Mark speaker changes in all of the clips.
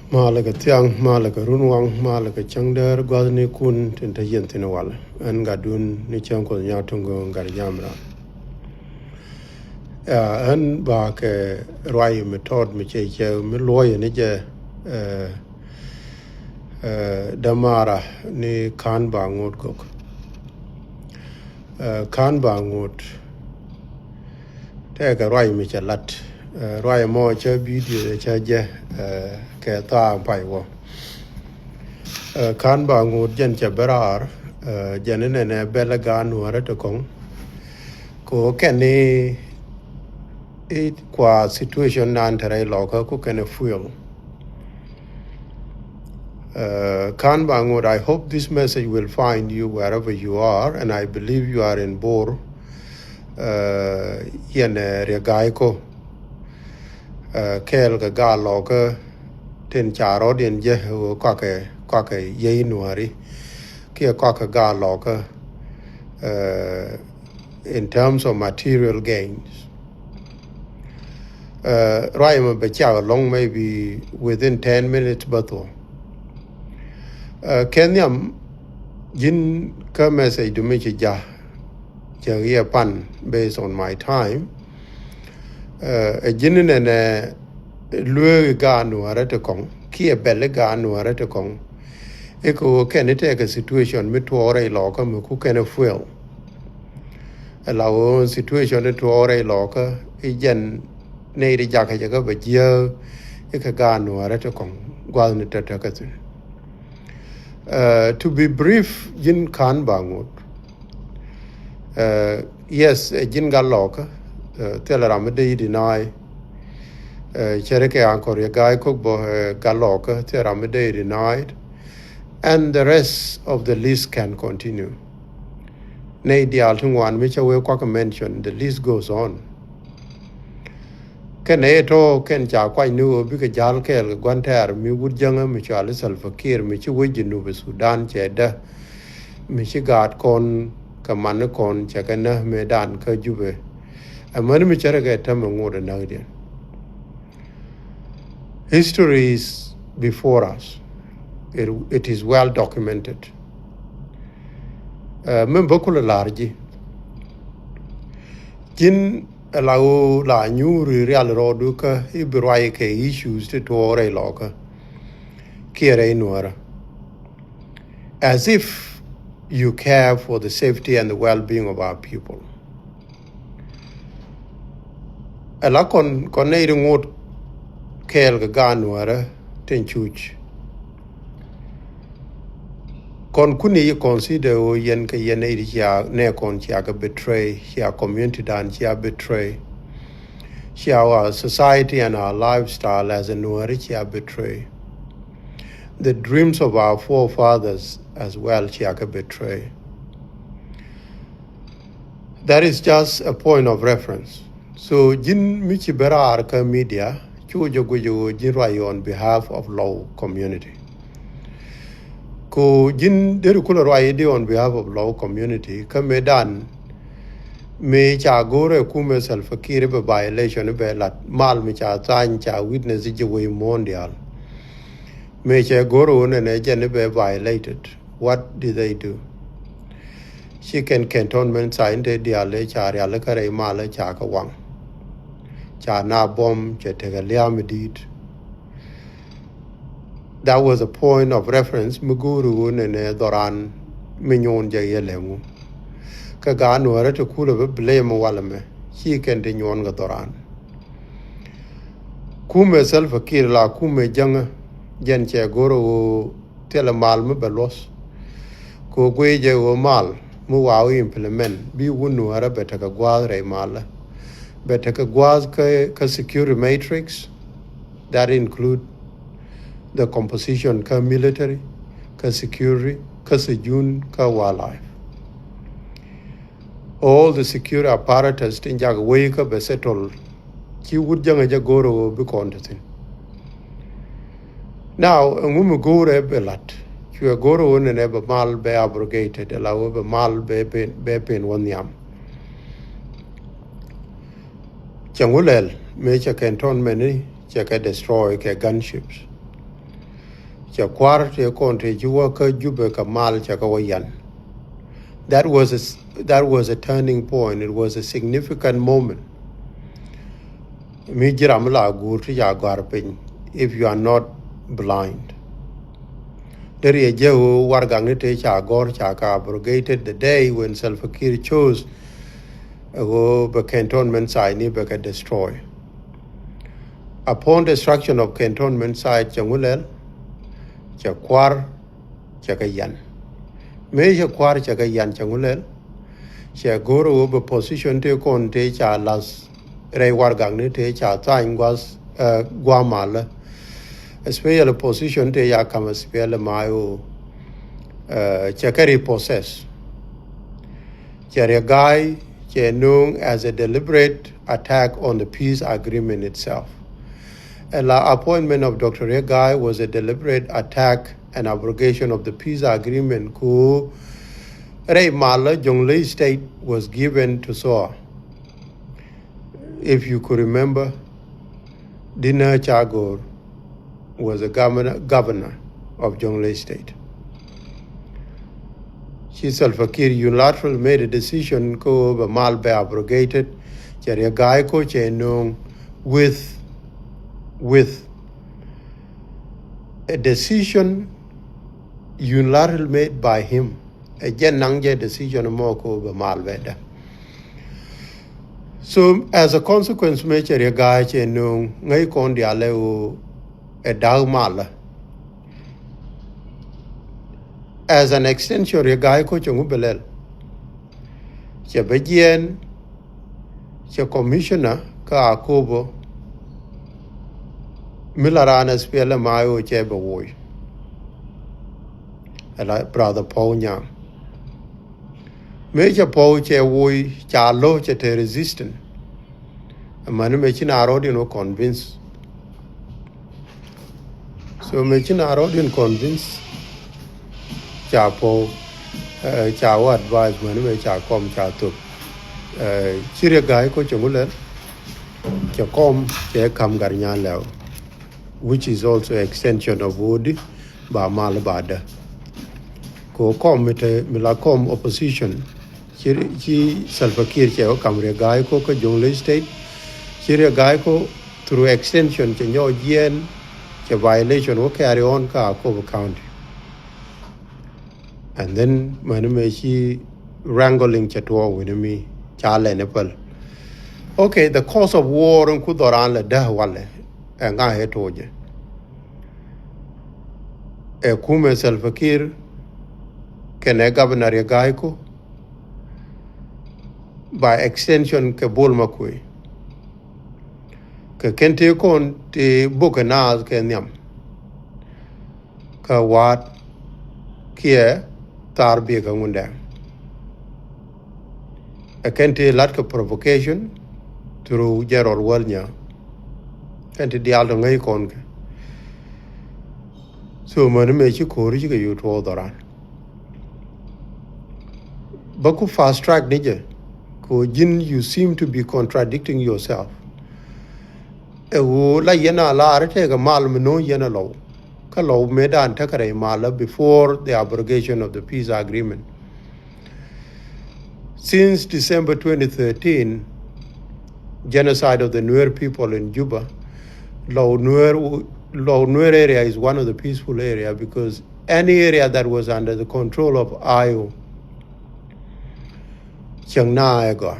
Speaker 1: Malaga tiang, malaga runwang, malaga changder, guadni kun, tinta yentinawal, and gadun, ni chanko nyatungo, garjamra. And back roi method, miche, miloy, nije, damara, ni kan bangut gok. Kan bangut, take a roi miche lat, roi mo cha video, cha je, ke ta pai wo. Kan bangut jen cha berar, janine belagan wara to kong, ko keni it qua situation nan tarai loka ko kene fuel. Kan bangut, I hope this message will find you wherever you are, and I believe you are in Bor, yene regai ko, kel ga ga loka, ten charo den je kwake yei nuari, kia kwake ga loka, in terms of material gains. Raima Bachao long maybe within 10 minutes but Kenyam Jin ka message to me ja pan based on my time. A jinin and a lue ganu arete kong, ki a belle ganu arete kong. Eko can it take a situation me to ore loka me ku can a fuel. Allow situation to ore loka, a jen nei de jaka jaga ba jia eka ganu arete kong gwal ni tatakatin. To be brief, jin kan bangut. Yes, jin galoka, telaramade deny. Chereke ankor ya guy cook bo galoka, telaramade denied. And the rest of the list can continue. Nei di altungwan, which I will mention, the list goes on. Ken eto ken cha kwai nu bi ka jal kel gwanter mi wud janga mi cha Salva Kiir mi chi wiji nu be Sudan che da mi chi gat kon ka man kon cha kana me dan ka jube amani mi chara ga tam ngod na dia. History is before us. It is well documented. Men bokula larji jin allow la new real roduka ibrai ke issues to ore loka kire nuara as if you care for the safety and the well-being of our people. Ala kon nei ngot kel ga ganuara tenchuch kon kuni consider o yen ke yen ya ne kon chia ga betray ya community dan chia betray chia our society and our lifestyle as a nuari chia betray the dreams of our forefathers as well chia ga betray. That is just a point of reference. So jin michi berar ka media chu jogo jin rayo on behalf of low community. Ko jin deru kula roi on behalf of low community ka medan me cha gore kume Salva Kiir be violation be lat mal me cha tan cha witness je we mondial me cha goro ne jen be violated. What did they do? She can cantonment sign de diale cha ya kare mal cha ka wang cha na bom che te ga liam dit. That was a point of reference. Muguru ne doran minyon je yelemu. Ka ganu ara to kula blame walame. He can de nyon ga doran. Kume Salva Kiir la kume jang jen che goro tele mal me belos. Ko gwe je o mal mu wa implement bi wunu ara beta ka gwadre mal. Beta ka gwaz ka security matrix that include the composition ka military, ka security, ka sejun, ka wildlife. All the security apparatus in jag way ka be settle ki would janga jagoro be content. Now ngumu gore belat. You goro ne be mal be abrogated, allow be mal be pen one yam. Changulel me cha cantonment cha ka destroy ka gunships. cha kwar te kon te juwa ka jube ka mal cha ka wayan. That was a turning point. It was a significant moment. Mi jiram la gur ti ya garpin if you are not blind. There Jow wargang ni te cha gor cha ka abrogated the day when Salva Kiir chose the cantonment site ni beka destroy. Upon destruction of cantonment site changulel cha kwar cha ka yan. Me cha kwar cha ka yan changulel cha goro be position te kon te cha las rei wargang ni te cha tsain was guamala. Especially position te ya kama spele mayo chakari possess. Chare guy known as a deliberate attack on the peace agreement itself. And the appointment of Dr. Regai was a deliberate attack and abrogation of the peace agreement ku Rei Mala Jonglei state was given to Soa. If you could remember, Dina Chagor was a governor of Jonglei State. Salva Kiir unilaterally made a decision to mal be abrogated. Chari guy ko chenung with a decision unilaterally made by him. A nangje decision mo ko be mal veda. So as a consequence, me chari guy chenung ngai kon diale a dagmala. As an extension, a guy ko chungubelel. Che begien, che commissioner ka akobo milarana spele mayo che bewoy. Ela brother Paul Nyang. Major Paul che woy chalo che te resistant. A man mechin arodi no convince. So mechin arodi convince. Chapo chawa advice when we chakom chato chire guy ko chungule chakom che kam garnya lew, which is also extension of wood ba mal bada ko komite milakom opposition chi Salva Kiir che kam re guy ko Jonglei state chire guy ko through extension che nyo yen che violation wo carry on ka ko county. And then Manumeshi wrangling chatwa with me, Charle Nepal. Okay, the cause of war in Kudoran le dah wale, and I had told you. A Kume Salva Kiir, can a governor Gaiko, by extension Kabul Makui. Ka kente kon te Bukanaz Kenyam. Ka wat kia. Tar be gangunda. A kente latka provocation through Gerald Walnya. Kente dialdo ngay konga. So manumechi kori jiga yu to odoran. Baku fast track nije. Ko jin you seem to be contradicting yourself. E wo la yena la arete ga mal meno yena law. Law medan takare mala before the abrogation of the peace agreement. Since December 2013, genocide of the Nuer people in Juba, Law Nuer area is one of the peaceful area because any area that was under the control of Ayo, Changna Ego,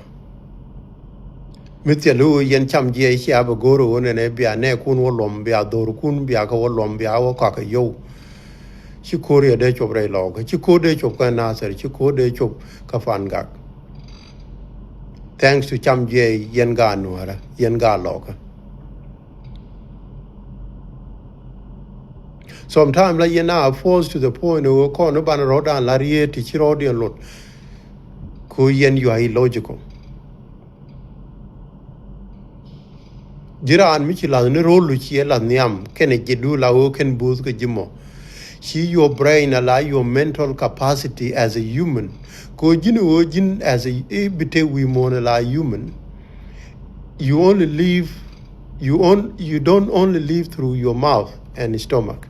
Speaker 1: Mityalu yen cham jie chia ba goro ne bia ne kun wo lom bia dor kun bia ka wo lom bia wo ka yo chi korea de chop re lo chi ko de chop ka na ser chi ko de chop ka fan gak thanks to cham jie yen ga nuara yen ga lo ka sometimes la yen na forced to the point wo ko no ban ro dan la rie ti chi ro de lot ko yen you are illogical. Jiran Michila ne role chi la niam ken jedu la o ken booth ke jimo. See your brain allow your mental capacity as a human. Ko jin as a bite we monala human. You only live you don't only live through your mouth and stomach.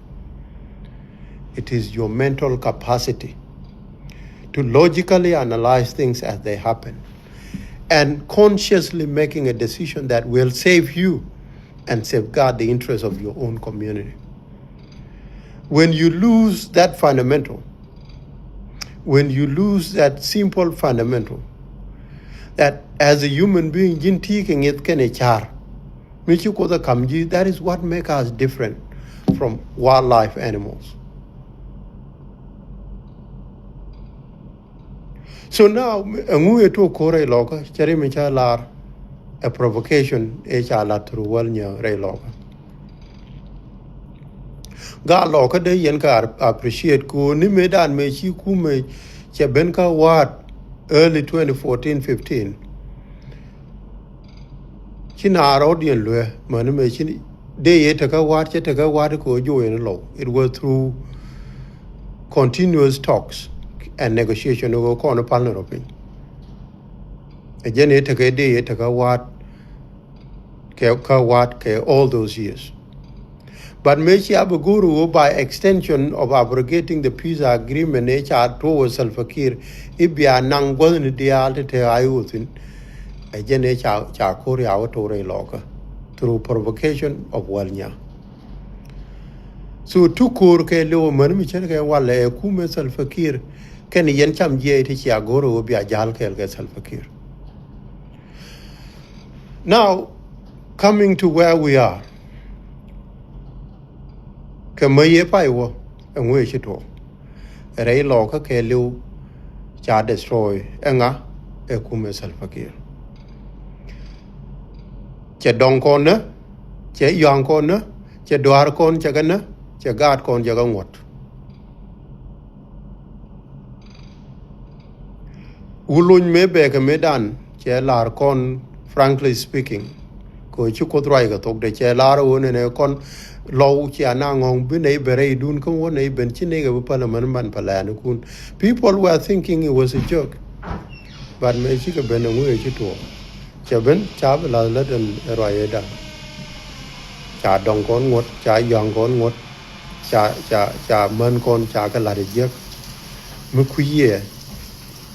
Speaker 1: It is your mental capacity to logically analyze things as they happen and consciously making a decision that will save you and safeguard the interests of your own community. When you lose that fundamental, when you lose that simple fundamental, that as a human being, that is what makes us different from wildlife animals. So now, a provocation ga loka de yen ka appreciate ko ni medan me chi kume che ben ka wat early 2014-15 china rodien lue man me chi de ye ta ka wat che ta ka wat ko jo yen lo. It was through continuous talks and negotiation go kono palno pin again it ka de ye ta ka wat ke all those years. But Mechi Abuguru, by extension of abrogating the peace agreement, towards Salva Kiir, Ibia Nangwan Dial te Ayuthin, a Jene Chakori Awatore Loka, through provocation of Walnya. So Tukur ke Leo Manmichaka Wale, Kume Salva Kiir, can Yencham Jay Tiagoro be a Jalkel Salva Kiir. Now, coming to where we are. Ke maye pai wo ngwe chito rei lo ka ke lu cha destroy enga e kume Salva Kiir che dong kon na che yang kon na che dwar kon che gana che gat kon je ga ngot ulun me be ke medan che lar kon frankly speaking ko chu ko trai ga tok de che lar wo ne kon low chia na ngong bin ei bere dun ko won ei ben chine ga parliament man palan kun people were thinking it was a joke but me chi ga ben ngwe chi to che ben cha la la den roi da cha dong kon ngot cha yang kon ngot cha men kon cha ga la de je mu ku ye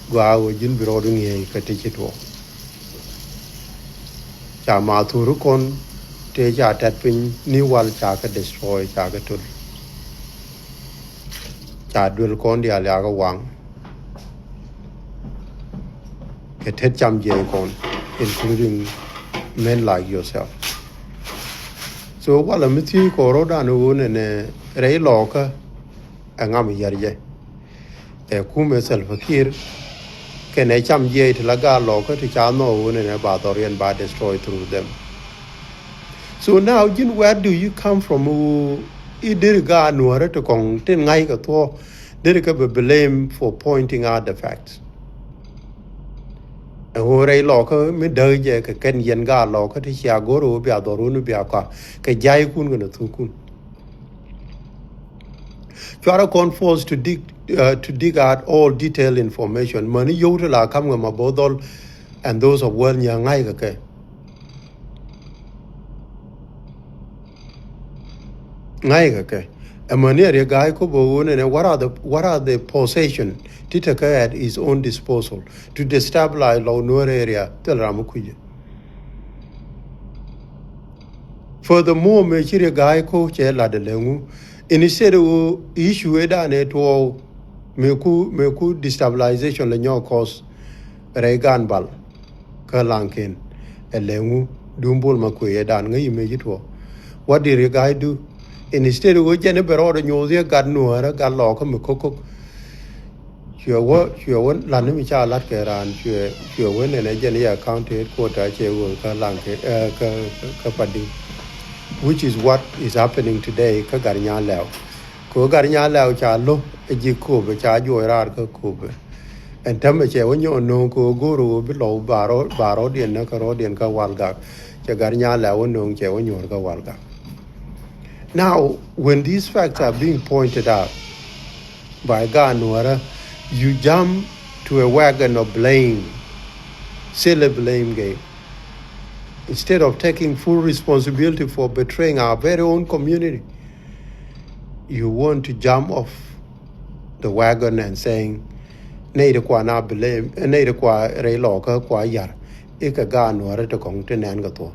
Speaker 1: gwa wo jin biro du nge ka te chi to cha ma thu ru kon te ja tat pin ni wal cha ka destroy cha ka tul cha dul kon dia la ga wang ke tet cham je kon including men like yourself. So wala mithi ko ro da no ne rei lo ka angam yar je e kume Salva Kiir ke ne cham je te la ga lo ka ti cha no ne ba dorian ba destroy through them. So now, where do you come from? Idirga nuara to kong tin ngai ka to, dirika be blame for pointing out the facts. Hore loka me doje ka ken yen ga loka ti sia goro bia dorunu bia ka jai kun gana tukun. Chara kon forced to dig out all detailed information. Mani yotala kam ga mabodol and those of well nyangai ka ke. A manera guy ko what are the possession Titaka at his own disposal to destabilize law Nuer area tel Ramukuye. Furthermore, Mechiri guy ko che la de lengu instead of issue eda ne to meku destabilization le nyo cause regan bal ka lanken e lengu dumbul makuye dan ngai meji. What did the guy do? Instead of going to bero the news, got no other, got lock of cook. She won't land me child like her and she went in a general county headquarters, which is what is happening today. Kagarinya Lao. Kogarinya Lao Chalo, a Jikobe, Chajo Rarka Kobe. And Tamache, when you know, go guru below Barodi and Nakarodi and Kawalga, Chagarinya Lao, no, when you are Kawalga. Now, when these facts are being pointed out by Ganuara, you jump to a wagon of blame, silly blame game. Instead of taking full responsibility for betraying our very own community, you want to jump off the wagon and saying, "Nei de kwa na bele, nei de kwa rei lo ka kwa yar, ika ga nuare te kong te nan ga to."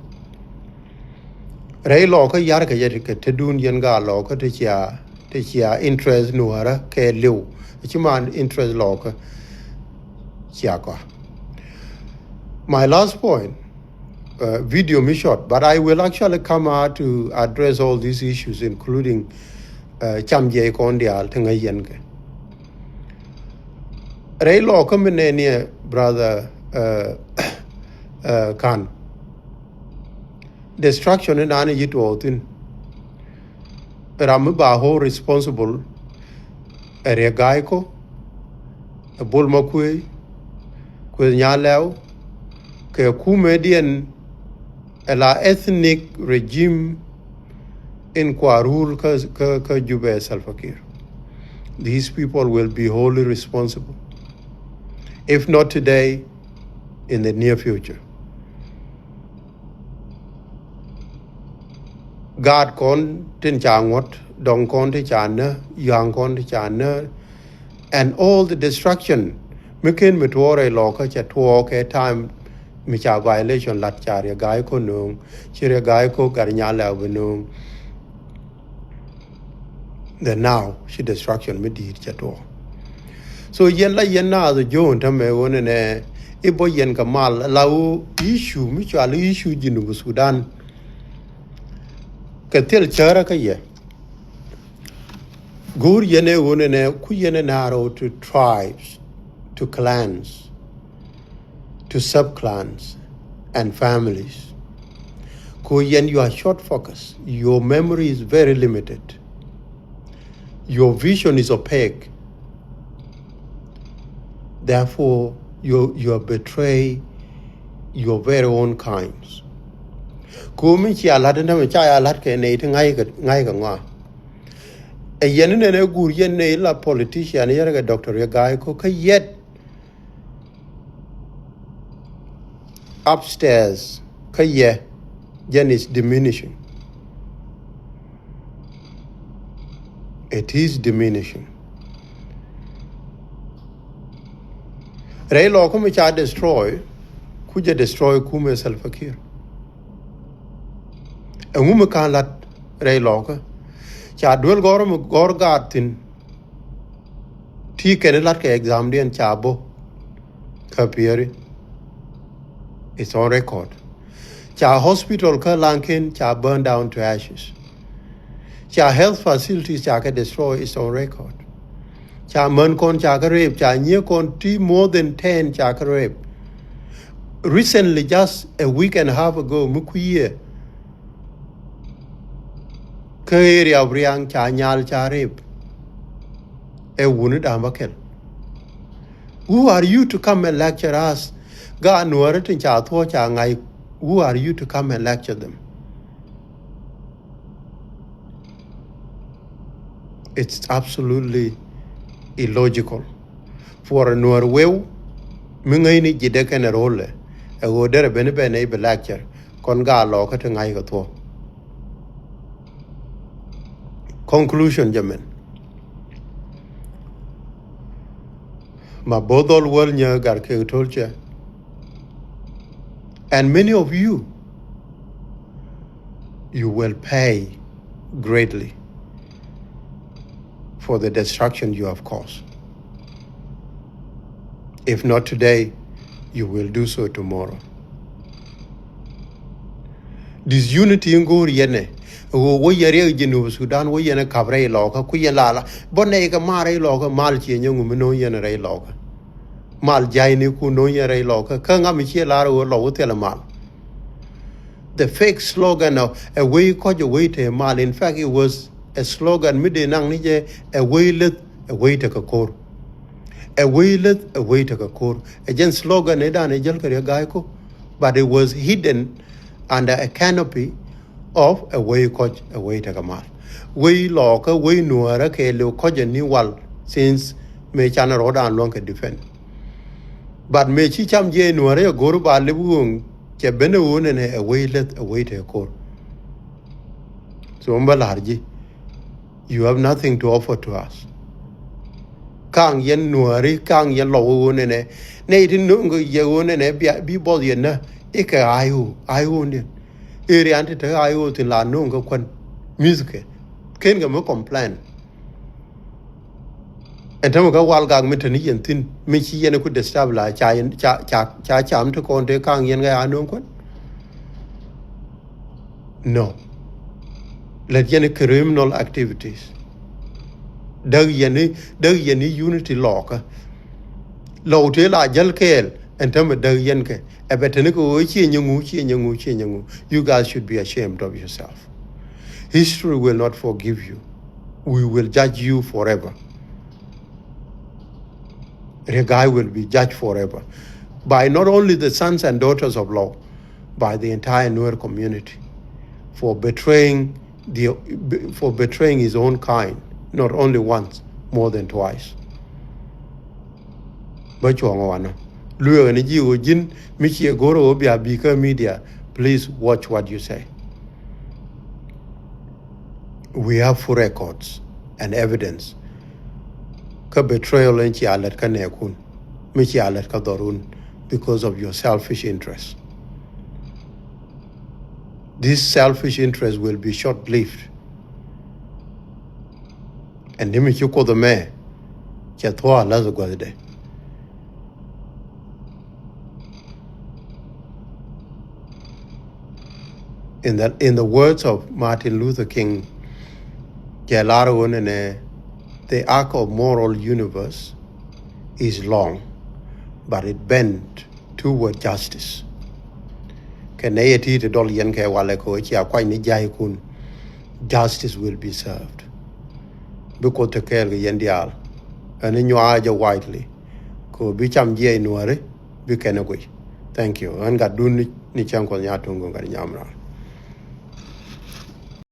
Speaker 1: Rei lo ka yar ka yet ka te dun yen ga lo ka te chia interest nuare ke liu, chiman interest lo ka chia kwa. My last point, video me short, but I will actually come out to address all these issues, including cham je kondial tenga yen ke. Rei lo ka menene brother Khan. Destruction in ane yitu otin. Ramu baho responsible area gaiko, a bulmakui, kwe nyaleo, ke kumedian la ethnic regime in Kwarul ka Jube Salfakir. These people will be wholly responsible. If not today, in the near future. God kon tin changot, dong kon ti chana, yang kon ti chana, and all the destruction. Mikin mitwore loka cha tuo ke time micha violation lat charia gai ko nung, chiria gai ko garnyala benung. Then now she destruction mi di cha tuo. So yen la yen na the joan tame one ne ibo yen kamal lau issue mutual issue jinu Sudan katil chara ka ye gur yene one ne ku yene narrow to tribes, to clans, to sub-clans and families. Ku yen you are short focus, your memory is very limited, your vision is opaque. Therefore, you betray your very own kinds. Kumi chi alat na me cha alat ke ne ngai ka nga. E yen ne gur yen ne la politician yer ga doctor ya gai ko ka yet upstairs ka ye yen is diminishing. It is diminishing. Rei lo ko me cha destroy, kuja destroy kume Salfakir. E ngume kan lat rei lo ko cha duel gor gatin ti ken lat ke exam dien cha bo kapieri. It's on record. Cha hospital ka lankin cha burn down to ashes. Cha health facilities cha ka destroy is on record. Cha man kon cha ka rape, cha nye kon ti more than 10 cha ka rape. Recently, just a week and a half ago, mukuye ka area of Riang cha nyal cha rape. E wunid amakel. Who are you to come and lecture us? Ga nuaratin cha tho cha ngai. Who are you to come and lecture them? It's absolutely illogical. For a Norway, Mingani Jidekan role, a woder benebe be lecture, conga locket and I got. Conclusion, Jamen. Ma bodol wal nya garke tolche. And many of you will pay greatly for the destruction you have caused. If not today, you will do so tomorrow. Disunity in Gur Yene, wo yere jinu Sudan, wo yene cabre loga, kuyala, bonega mare loga, malchi, young mino yene loga. Mal jaini ku no yere loga, kanga michela or low telemal. The fake slogan of a way called a way to a mal, in fact, it was a slogan mide nang nije a way lit a way to a core. A way lit a way to a core. A gen slogan edan a jelker gaiko, but it was hidden under a canopy of a way coach a way to a mal. Way loka, way nuara ke leo koja ni wal since me chana roda and long defend. But me chi cham je nuare goru ba lebuung ke beneun and a way lit a way to a core. So umbalarji. You have nothing to offer to us. kang yen nuari kang yen lo ne tin no go ye ne bi bo yen na e ka ayu ne e ri ante te ayu tin la no go kwan music ken ga mo complain en tamo ga wal ga mi tani yen tin mi chi yen ku disturb la cha yen cha am to kon te kang yen ga anu kwan no let yen criminal activities dag yen unity law ka law te la jal kel en tamo dag yen ke e betene ko chi nyangu you guys should be ashamed of yourself. History will not forgive you. We will judge you forever. Regai will be judged forever by not only the sons and daughters of law, by the entire Nuer community for betraying his own kind, not only once, more than twice. Media, please watch what you say. We have full records and evidence. Ka betrayal en chi alat ka nekun, mi chi alat ka dorun because of your selfish interests. This selfish interest will be short-lived. And nimi chi ko the me cha thwa la zo gwade. In the words of Martin Luther King, the arc of moral universe is long, but it bends toward justice. Justice will be served. Because the care yendial, and in your eye widely, ko bicham jay nuare, be kenagui. Thank you. And got dun ni chanko nyatungo nyamra.